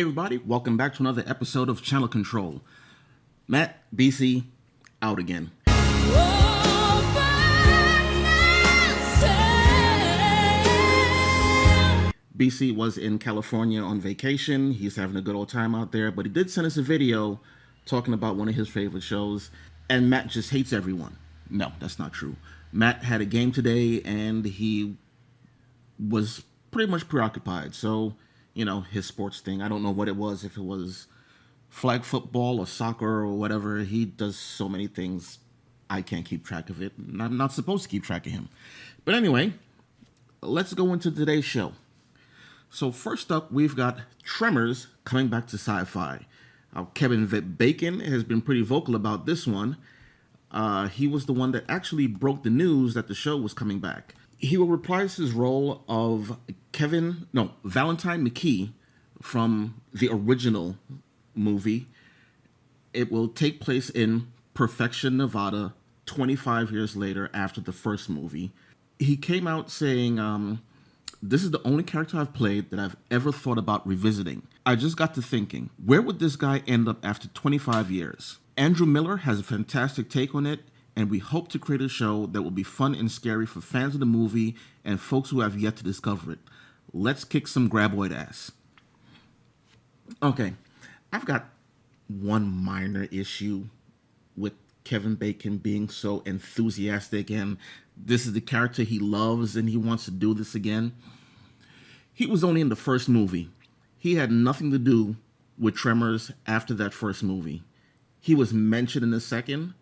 everybody, welcome back to another episode of Channel Control. Matt, BC, out again. BC was in California on vacation. He's having a good old time out there, but he did send us a video talking about one of his favorite shows, and Matt just hates everyone. No, that's not true. Matt had a game today, and he was pretty much preoccupied. So, you know, his sports thing, I don't know what it was, if it was flag football or soccer or whatever. He does so many things, I can't keep track of it. I'm not supposed to keep track of him. But anyway, let's go into today's show. So first up, we've got Tremors coming back to sci-fi. Kevin Bacon has been pretty vocal about this one. He was the one that actually broke the news that the show was coming back. He will reprise his role of Valentine McKee from the original movie. It will take place in Perfection, Nevada, 25 years later after the first movie. He came out saying, this is the only character I've played that I've ever thought about revisiting. I just got to thinking, where would this guy end up after 25 years? Andrew Miller has a fantastic take on it, and we hope to create a show that will be fun and scary for fans of the movie and folks who have yet to discover it. Let's kick some graboid ass. Okay, I've got one minor issue with Kevin Bacon being so enthusiastic, and this is the character he loves and he wants to do this again. He was only in the first movie. He had nothing to do with Tremors after that first movie. He was mentioned in the second,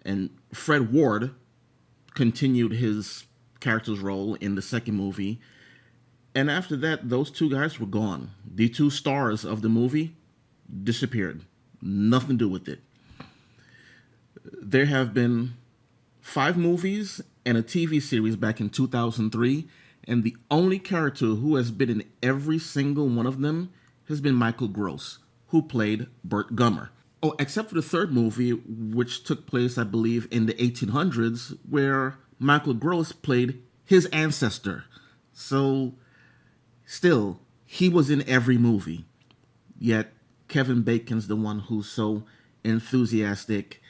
and Fred Ward continued his character's role in the second movie. And after that, those two guys were gone. The two stars of the movie disappeared. Nothing to do with it. There have been 5 movies and a TV series back in 2003, and the only character who has been in every single one of them has been Michael Gross, who played Burt Gummer. Oh, except for the third movie, which took place, I believe, in the 1800s, where Michael Gross played his ancestor. So, still, he was in every movie. Yet, Kevin Bacon's the one who's so enthusiastic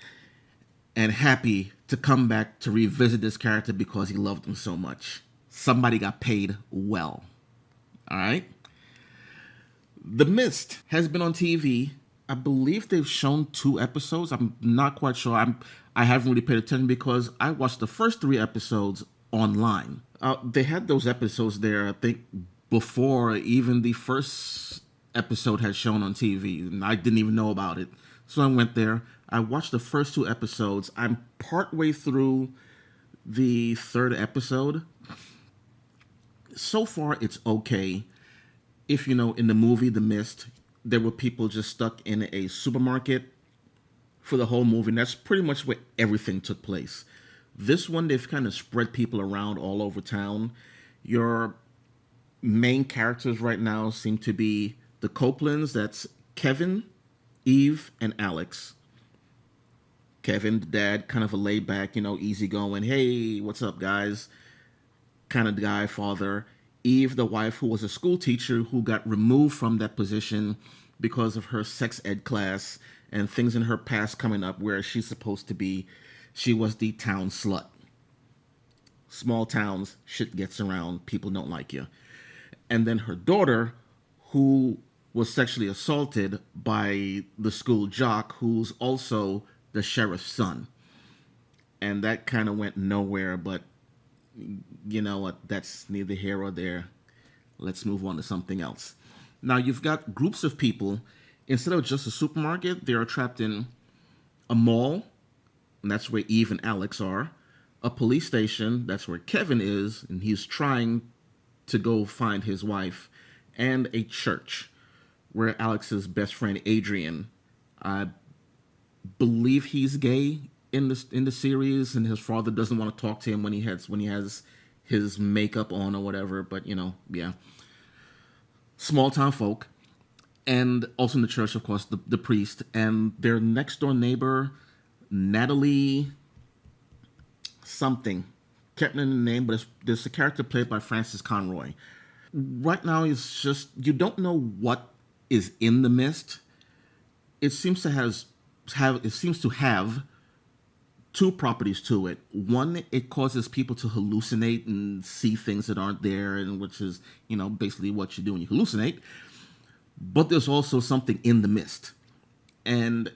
and happy to come back to revisit this character because he loved him so much. Somebody got paid well. All right? The Mist has been on TV. I believe they've shown 2 episodes. I'm not quite sure. I haven't really paid attention because I watched the first 3 episodes online. They had those episodes there, I think, before even the first episode had shown on TV, and I didn't even know about it. So I went there. I watched the first 2 episodes. I'm partway through the 3rd episode. So far, it's okay. If you know, in the movie The Mist, there were people just stuck in a supermarket for the whole movie, and that's pretty much where everything took place. This one, they've kind of spread people around all over town. Your main characters right now seem to be the Copelands. That's Kevin, Eve, and Alex. Kevin, the dad, kind of a laid-back, easygoing, hey, what's up, guys, kind of guy, father. Eve, the wife, who was a school teacher who got removed from that position because of her sex ed class and things in her past coming up where she's supposed to be. She was the town slut. Small towns, shit gets around, people don't like you. And then her daughter, who was sexually assaulted by the school jock, who's also the sheriff's son. And that kind of went nowhere, but you know what, that's neither here or there. Let's move on to something else. Now, you've got groups of people. Instead of just a supermarket, they are trapped in a mall, and that's where Eve and Alex are. A police station, that's where Kevin is, and he's trying to go find his wife. And a church, where Alex's best friend Adrian, I believe he's gay in the series, and his father doesn't want to talk to him when he has his makeup on or whatever. But yeah, small town folk, and also in the church, of course, the priest and their next door neighbor, Natalie something. Can't remember the name, but there's a character played by Frances Conroy. Right now, it's just you don't know what is in the mist, it seems to have two properties to it. One, it causes people to hallucinate and see things that aren't there, and which is, basically what you do when you hallucinate. But there's also something in the mist. And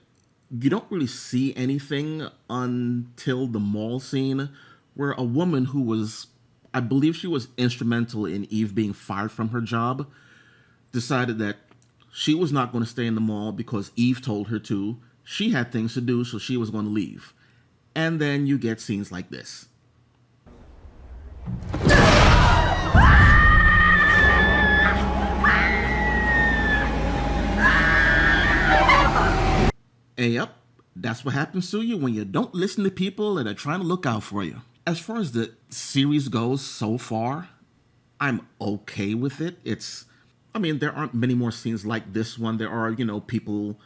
you don't really see anything until the mall scene where a woman who was, I believe she was instrumental in Eve being fired from her job, decided that she was not going to stay in the mall because Eve told her to. She had things to do, so she was going to leave. And then you get scenes like this. And yep, that's what happens to you when you don't listen to people that are trying to look out for you. As far as the series goes so far, I'm okay with it. There aren't many more scenes like this one. There are, people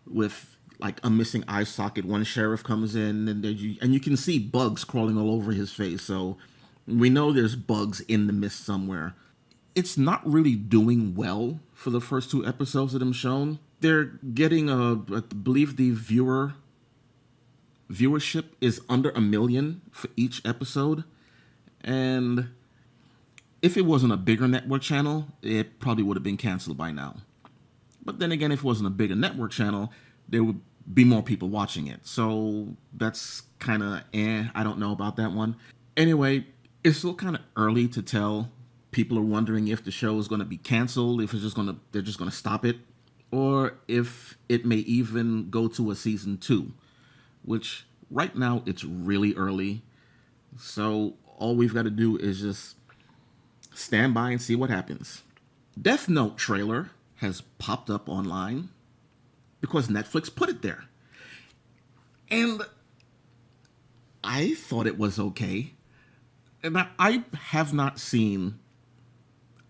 with like a missing eye socket. One sheriff comes in and you can see bugs crawling all over his face. So we know there's bugs in the mist somewhere. It's not really doing well for the first two episodes that I'm shown. They're getting I believe the viewership is under 1 million for each episode. And if it wasn't a bigger network channel, it probably would have been canceled by now. But then again, if it wasn't a bigger network channel, there would be more people watching it. So that's kind of I don't know about that one. Anyway, it's still kind of early to tell. People are wondering if the show is going to be canceled, if they're just going to stop it, or if it may even go to a season 2, which right now it's really early. So all we've got to do is just stand by and see what happens. Death Note trailer has popped up online because Netflix put it there. And I thought it was okay. And I have not seen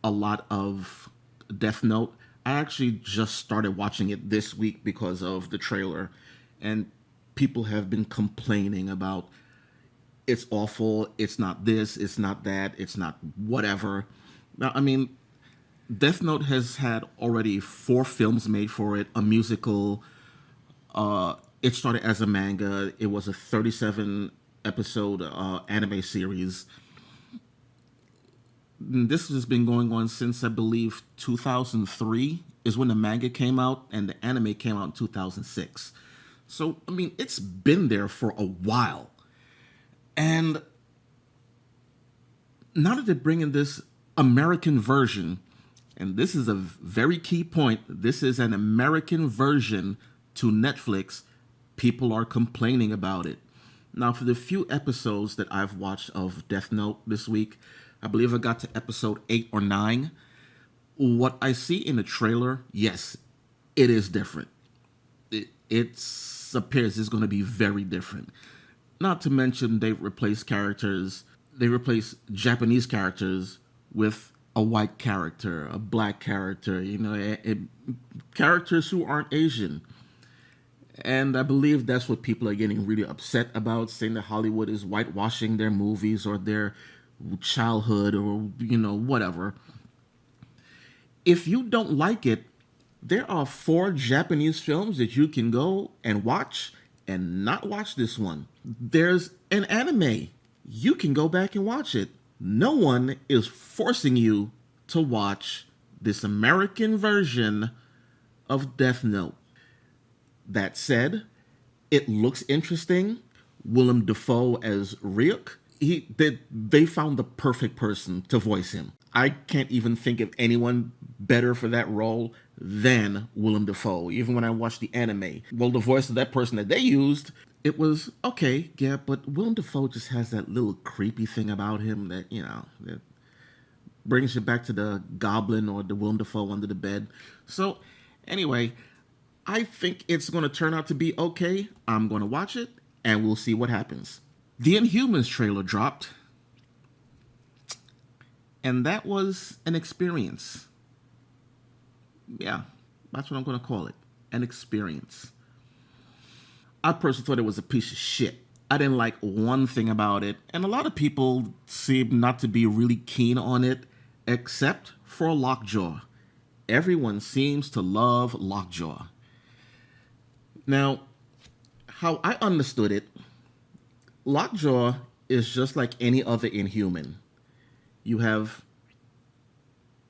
a lot of Death Note. I actually just started watching it this week because of the trailer. And people have been complaining about it's awful, it's not this, it's not that, it's not whatever. Now, Death Note has had already 4 films made for it, a musical. It started as a manga. It was a 37 episode anime series. This has been going on since, I believe, 2003 is when the manga came out, and the anime came out in 2006. So, it's been there for a while. And now that they're bringing this American version, and this is a very key point, this is an American version to Netflix, people are complaining about it. Now, for the few episodes that I've watched of Death Note this week, I believe I got to episode 8 or 9. What I see in the trailer, yes, it is different. It appears it's going to be very different. Not to mention they replace Japanese characters with a white character, a black character, characters who aren't Asian. And I believe that's what people are getting really upset about, saying that Hollywood is whitewashing their movies or their childhood or, whatever. If you don't like it, there are 4 Japanese films that you can go and watch and not watch this one. There's an anime. You can go back and watch it. No one is forcing you to watch this American version of Death Note. That said, it looks interesting. Willem Dafoe as Ryuk, they found the perfect person to voice him. I can't even think of anyone better for that role than Willem Dafoe, even when I watched the anime. Well, the voice of that person that they used, it was okay, yeah, but Willem Dafoe just has that little creepy thing about him that, that brings you back to the Goblin or the Willem Dafoe under the bed. So, anyway, I think it's going to turn out to be okay. I'm going to watch it, and we'll see what happens. The Inhumans trailer dropped, and that was an experience. Yeah, that's what I'm going to call it, an experience. I personally thought it was a piece of shit. I didn't like one thing about it, and a lot of people seem not to be really keen on it, except for Lockjaw. everyone seems to love Lockjaw. Now, how I understood it, Lockjaw is just like any other Inhuman. You have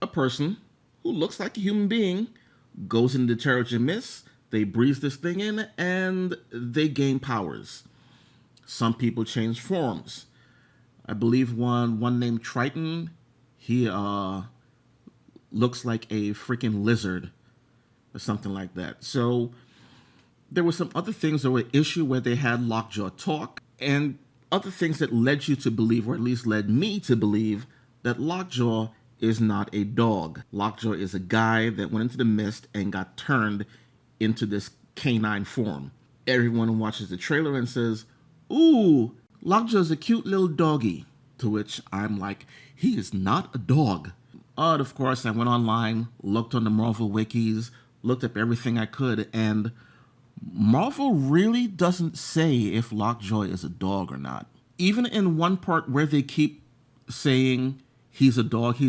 a person who looks like a human being, goes into the territory mist, they breathe this thing in, and they gain powers. Some people change forms. I believe one named Triton, he looks like a freaking lizard or something like that. So there were some other things that were an issue where they had Lockjaw talk, and other things that led you to believe, or at least led me to believe, that Lockjaw is not a dog. Lockjaw is a guy that went into the mist and got turned into this canine form. Everyone watches the trailer and says, "Ooh, Lockjaw's a cute little doggy." To which I'm like, he is not a dog. But of course, I went online, looked on the Marvel wikis, looked up everything I could, and Marvel really doesn't say if Lockjaw is a dog or not. Even in one part where they keep saying he's a dog,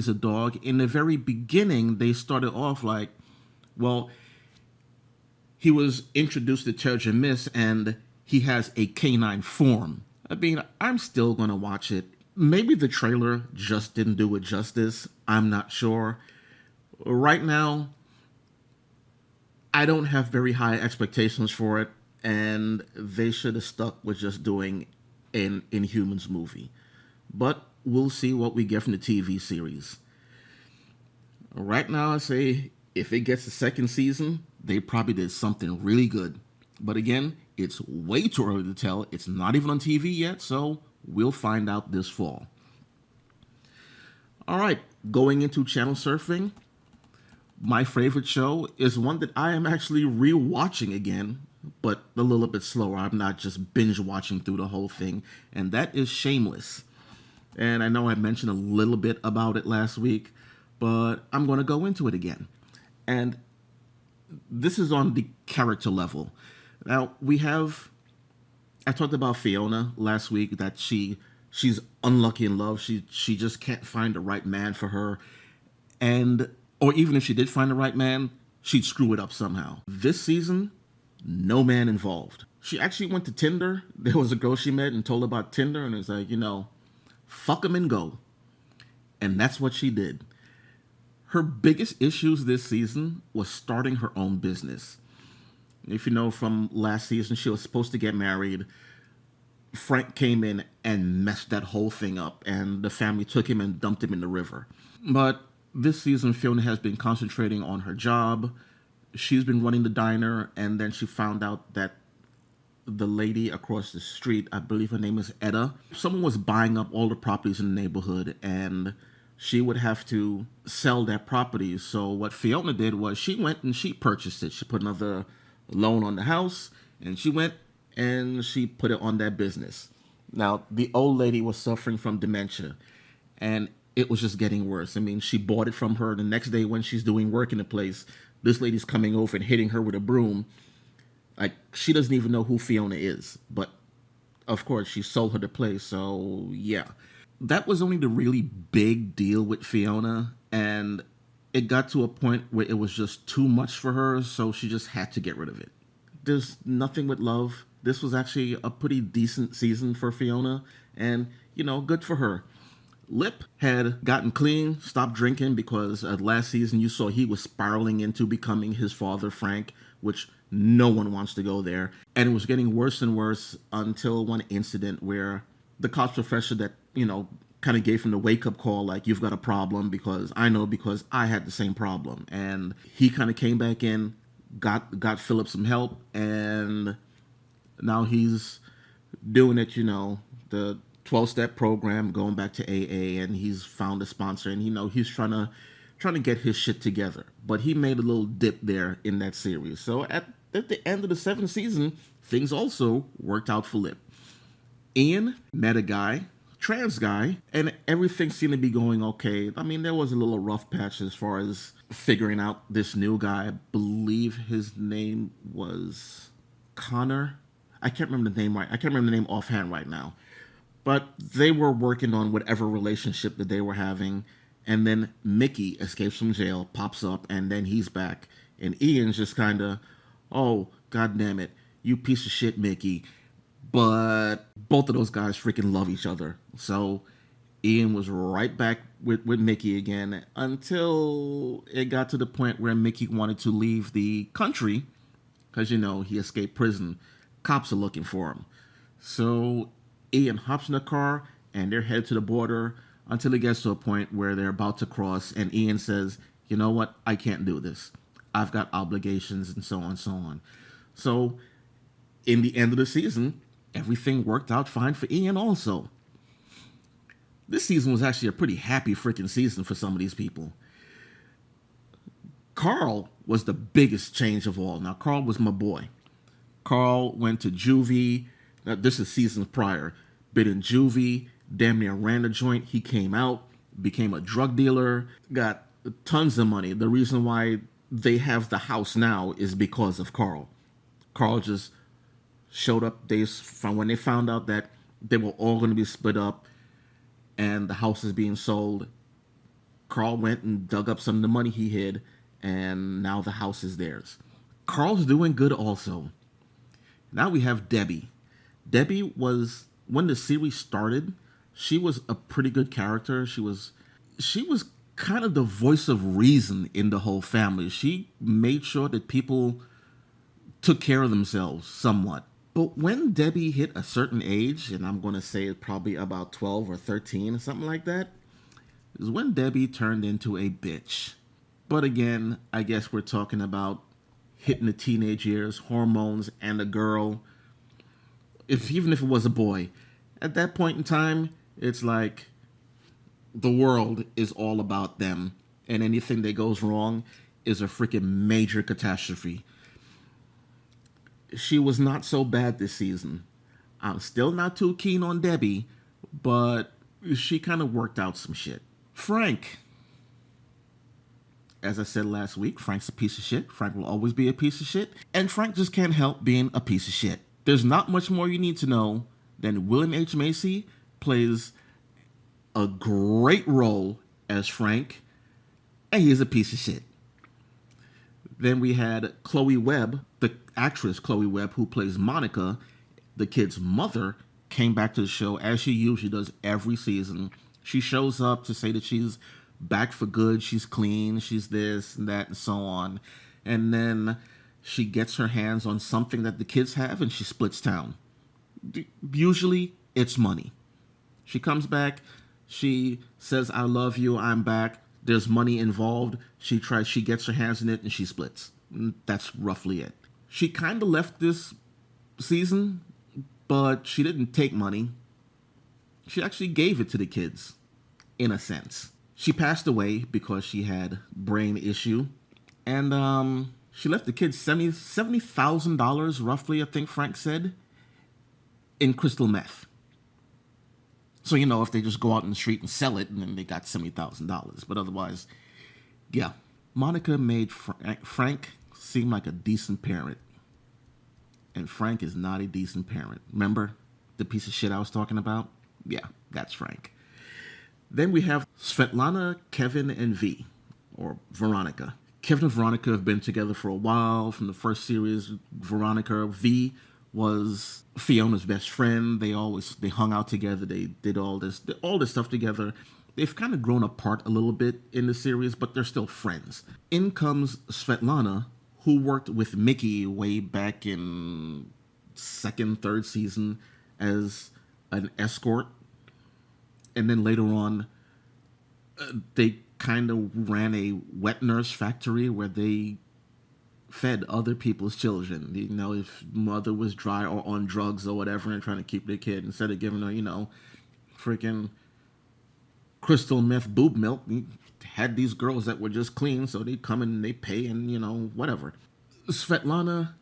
in the very beginning, they started off like, well, he was introduced to Terrigen Mist and he has a canine form. I mean, I'm still going to watch it. Maybe the trailer just didn't do it justice. I'm not sure. Right now, I don't have very high expectations for it, and they should have stuck with just doing an Inhumans movie. But we'll see what we get from the TV series. Right now, I say if it gets a second season, they probably did something really good. But again, it's way too early to tell. It's not even on TV yet, so we'll find out this fall. All right, going into channel surfing, my favorite show is one that I am actually rewatching again, but a little bit slower. I'm not just binge watching through the whole thing, and that is Shameless. And I know I mentioned a little bit about it last week, but I'm going to go into it again. And this is on the character level. Now, I talked about Fiona last week, that she's unlucky in love. She just can't find the right man for her. Or even if she did find the right man, she'd screw it up somehow. This season, no man involved. She actually went to Tinder. There was a girl she met and told her about Tinder, and it's like, fuck him and go. And that's what she did. Her biggest issues this season was starting her own business. If you know from last season, she was supposed to get married. Frank came in and messed that whole thing up, and the family took him and dumped him in the river. But this season, Fiona has been concentrating on her job. She's been running the diner, and then she found out that the lady across the street, I believe her name is Etta, someone was buying up all the properties in the neighborhood, and she would have to sell that property. So what Fiona did was she went and she purchased it. She put another loan on the house, and she went and she put it on that business. Now, the old lady was suffering from dementia, and it was just getting worse. I mean, she bought it from her. The next day when she's doing work in the place, this lady's coming over and hitting her with a broom. Like, she doesn't even know who Fiona is. But, of course, she sold her the place, so yeah. That was only the really big deal with Fiona, and it got to a point where it was just too much for her, so she just had to get rid of it. There's nothing with love. This was actually a pretty decent season for Fiona, and, good for her. Lip had gotten clean, stopped drinking, because last season you saw he was spiraling into becoming his father, Frank, which no one wants to go there. And it was getting worse and worse until one incident where the college professor that, kind of gave him the wake-up call, like, you've got a problem, because I had the same problem. And he kind of came back in, got Philip some help, and now he's doing it, the 12-step program, going back to AA, and he's found a sponsor, and he's trying to get his shit together. But he made a little dip there in that series. So at the end of the 7th season, things also worked out for Lip. Ian met a guy, trans guy, and everything seemed to be going okay. I mean, there was a little rough patch as far as figuring out this new guy. I believe his name was Connor. I can't remember the name right. I can't remember the name offhand right now. But they were working on whatever relationship that they were having, And then Mickey escapes from jail, pops up, and then he's back. And Ian's just kind of, oh, god damn it, you piece of shit, Mickey. But both of those guys freaking love each other. So Ian was right back with Mickey again until it got to the point where Mickey wanted to leave the country because, he escaped prison. Cops are looking for him. So Ian hops in the car and they're headed to the border until it gets to a point where they're about to cross, and Ian says, you know what, I can't do this. I've got obligations and so on and so on. So in the end of the season, everything worked out fine for Ian also. This season was actually a pretty happy freaking season for some of these people. Carl was the biggest change of all. Now, Carl was my boy. Carl went to juvie. Now, this is seasons prior. Been in juvie, damn near ran the joint. He came out, became a drug dealer, got tons of money. The reason why they have the house now is because of Carl. Carl just showed up days from when they found out that they were all going to be split up and the house is being sold. Carl went and dug up some of the money he hid, and now the house is theirs. Carl's doing good also. Now we have Debbie. Debbie was, when the series started, she was a pretty good character. She was kind of the voice of reason in the whole family. She made sure that people took care of themselves somewhat. But when Debbie hit a certain age, and I'm going to say probably about 12 or 13 or something like that, is when Debbie turned into a bitch. But again, I guess we're talking about hitting the teenage years, hormones, and a girl. Even if it was a boy, at that point in time, it's like the world is all about them, and anything that goes wrong is a freaking major catastrophe. She was not so bad this season. I'm still not too keen on Debbie, but she kind of worked out some shit. Frank. As I said last week, Frank's a piece of shit. Frank will always be a piece of shit. And Frank just can't help being a piece of shit. There's not much more you need to know than William H. Macy plays a great role as Frank, and he's a piece of shit. Then we had Chloe Webb, the actress Chloe Webb, who plays Monica, the kid's mother, came back to the show as she usually does every season. She shows up to say that she's back for good, she's clean, she's this and that and so on. And then she gets her hands on something that the kids have and she splits town. Usually it's money. She comes back, she says, I love you, I'm back. There's money involved. She gets her hands in it and she splits. That's roughly it. She kind of left this season, but she didn't take money. She actually gave it to the kids, in a sense. She passed away because she had brain issue, and she left the kids $70,000 roughly, I think Frank said, in crystal meth. So, if they just go out in the street and sell it, and then they got $70,000. But otherwise, yeah. Monica made Frank seem like a decent parent. And Frank is not a decent parent. Remember the piece of shit I was talking about? Yeah, that's Frank. Then we have Svetlana, Kevin, and V, or Veronica. Kevin and Veronica have been together for a while. From the first series, Veronica, V was Fiona's best friend. They hung out together. They did all this stuff together. They've kind of grown apart a little bit in the series, but they're still friends. In comes Svetlana, who worked with Mickey way back in second, third season as an escort. And then later on, they kind of ran a wet nurse factory where they fed other people's children. If mother was dry or on drugs or whatever and trying to keep their kid, instead of giving her, freaking crystal meth boob milk, he had these girls that were just clean, so they come and they pay and, whatever. Svetlana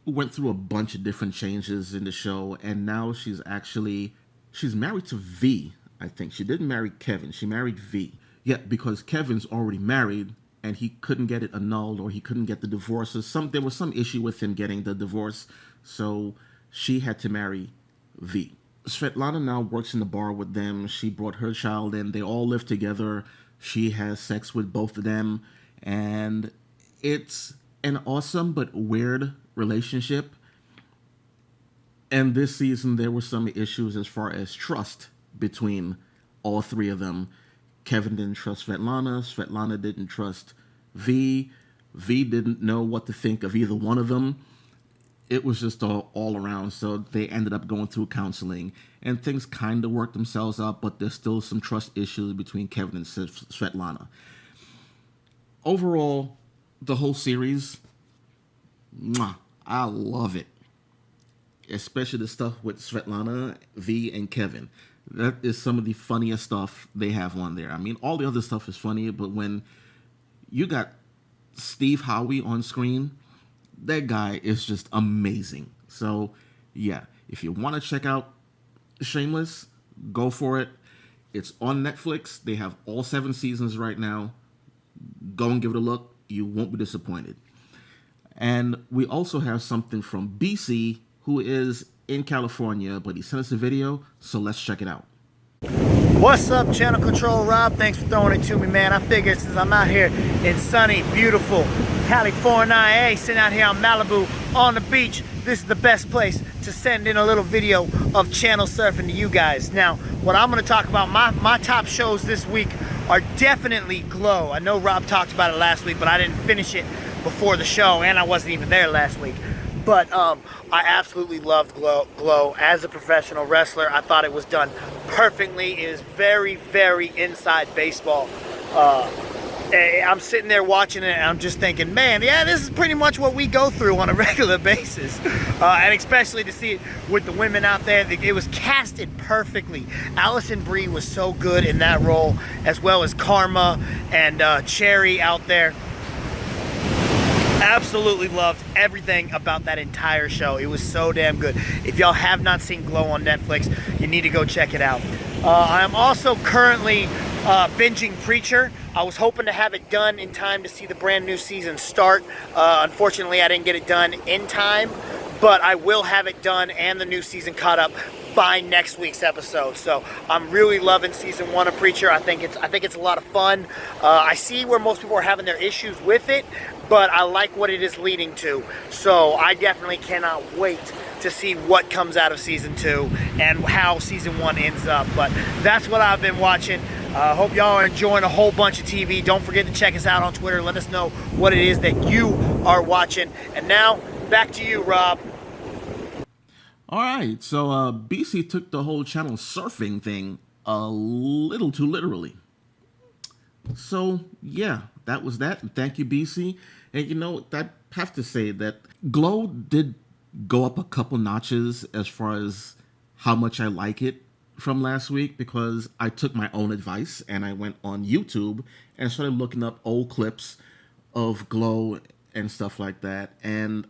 went through a bunch of different changes in the show, and now she's married to V, I think. She didn't marry Kevin. She married V. Yeah, because Kevin's already married, and he couldn't get it annulled, or he couldn't get the divorce. There was some issue with him getting the divorce, so she had to marry V. Svetlana now works in the bar with them. She brought her child in. They all live together. She has sex with both of them, and it's an awesome but weird relationship. And this season, there were some issues as far as trust between all three of them. Kevin didn't trust Svetlana. Svetlana didn't trust V. V didn't know what to think of either one of them. It was just all around. So they ended up going through counseling, and things kind of worked themselves out, but there's still some trust issues between Kevin and Svetlana. Overall, the whole series, mwah, I love it. Especially the stuff with Svetlana, V, and Kevin. That is some of the funniest stuff they have on there. I mean, all the other stuff is funny, but when you got Steve Howie on screen, that guy is just amazing. So, yeah, if you want to check out Shameless, go for it. It's on Netflix. They have all 7 seasons right now. Go and give it a look. You won't be disappointed. And we also have something from BC, who is in California, but he sent us a video, so let's check it out. What's up, Channel Control Rob? Thanks for throwing it to me, man. I figured since I'm out here in sunny, beautiful California, sitting out here on Malibu on the beach, this is the best place to send in a little video of channel surfing to you guys. Now, what I'm going to talk about, my top shows this week are definitely Glow. I know Rob talked about it last week, but I didn't finish it before the show, and I wasn't even there last week. But I absolutely loved Glow. As a professional wrestler, I thought it was done perfectly. It is very, very inside baseball. I'm sitting there watching it, and I'm just thinking, man, yeah, this is pretty much what we go through on a regular basis. And especially to see it with the women out there, it was casted perfectly. Allison Brie was so good in that role, as well as Karma and Cherry out there. Absolutely loved everything about that entire show. It was so damn good. If y'all have not seen Glow on Netflix, you need to go check it out. I am also currently binging Preacher. I was hoping to have it done in time to see the brand new season start. Unfortunately, I didn't get it done in time, but I will have it done and the new season caught up by next week's episode. So I'm really loving season 1 of Preacher. I think it's a lot of fun. I see where most people are having their issues with it, but I like what it is leading to. So I definitely cannot wait to see what comes out of season 2 and how season 1 ends up. But that's what I've been watching. Hope y'all are enjoying a whole bunch of TV. Don't forget to check us out on Twitter. Let us know what it is that you are watching. And now, back to you, Rob. All right, so BC took the whole channel surfing thing a little too literally. So, yeah, that was that. And thank you, BC. And you know, I have to say that Glow did go up a couple notches as far as how much I like it from last week, because I took my own advice and I went on YouTube and started looking up old clips of Glow and stuff like that. And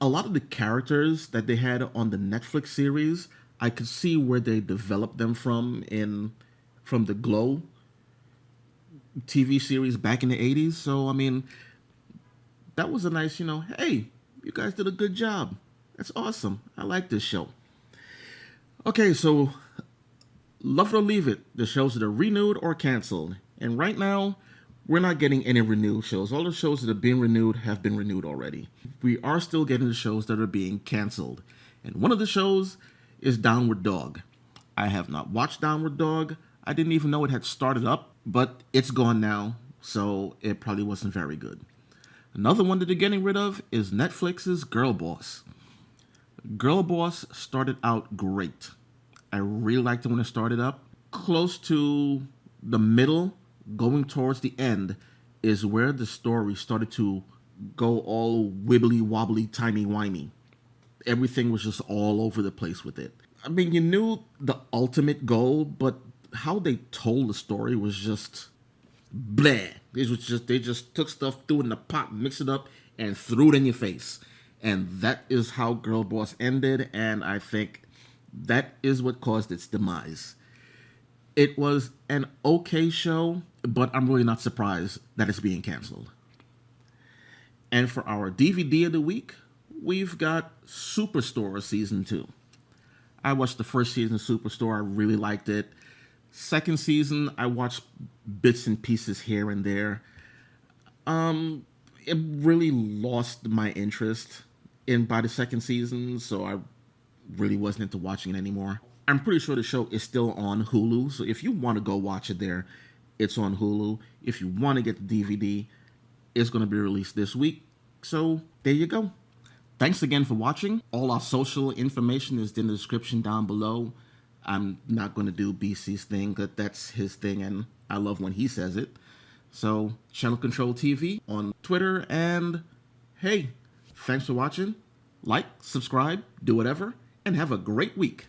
a lot of the characters that they had on the Netflix series, I could see where they developed them from the Glow TV series back in the 80s. So, I mean, that was a nice, hey, you guys did a good job. That's awesome. I like this show. Okay, so love it or leave it. The shows that are renewed or canceled. And right now, we're not getting any renewed shows. All the shows that are being renewed have been renewed already. We are still getting the shows that are being canceled. And one of the shows is Downward Dog. I have not watched Downward Dog. I didn't even know it had started up, but it's gone now, so it probably wasn't very good. Another one that they're getting rid of is Netflix's Girl Boss. Girl Boss started out great. I really liked it when it started up. Close to the middle, going towards the end, is where the story started to go all wibbly wobbly, timey wimey. Everything was just all over the place with it. I mean, you knew the ultimate goal, but how they told the story was just bleh. They just took stuff, threw it in the pot, mixed it up, and threw it in your face. And that is how Girl Boss ended, and I think that is what caused its demise. It was an okay show, but I'm really not surprised that it's being canceled. And for our DVD of the week, we've got Superstore Season 2. I watched the first season of Superstore. I really liked it. Second season, I watched bits and pieces here and there. It really lost my interest in by the second season, so I really wasn't into watching it anymore. I'm pretty sure the show is still on Hulu, so if you want to go watch it there, it's on Hulu. If you want to get the DVD, it's going to be released this week. So there you go. Thanks again for watching. All our social information is in the description down below. I'm not going to do BC's thing, but that's his thing, and I love when he says it. So, Channel Control TV on Twitter, and hey, thanks for watching. Like, subscribe, do whatever, and have a great week.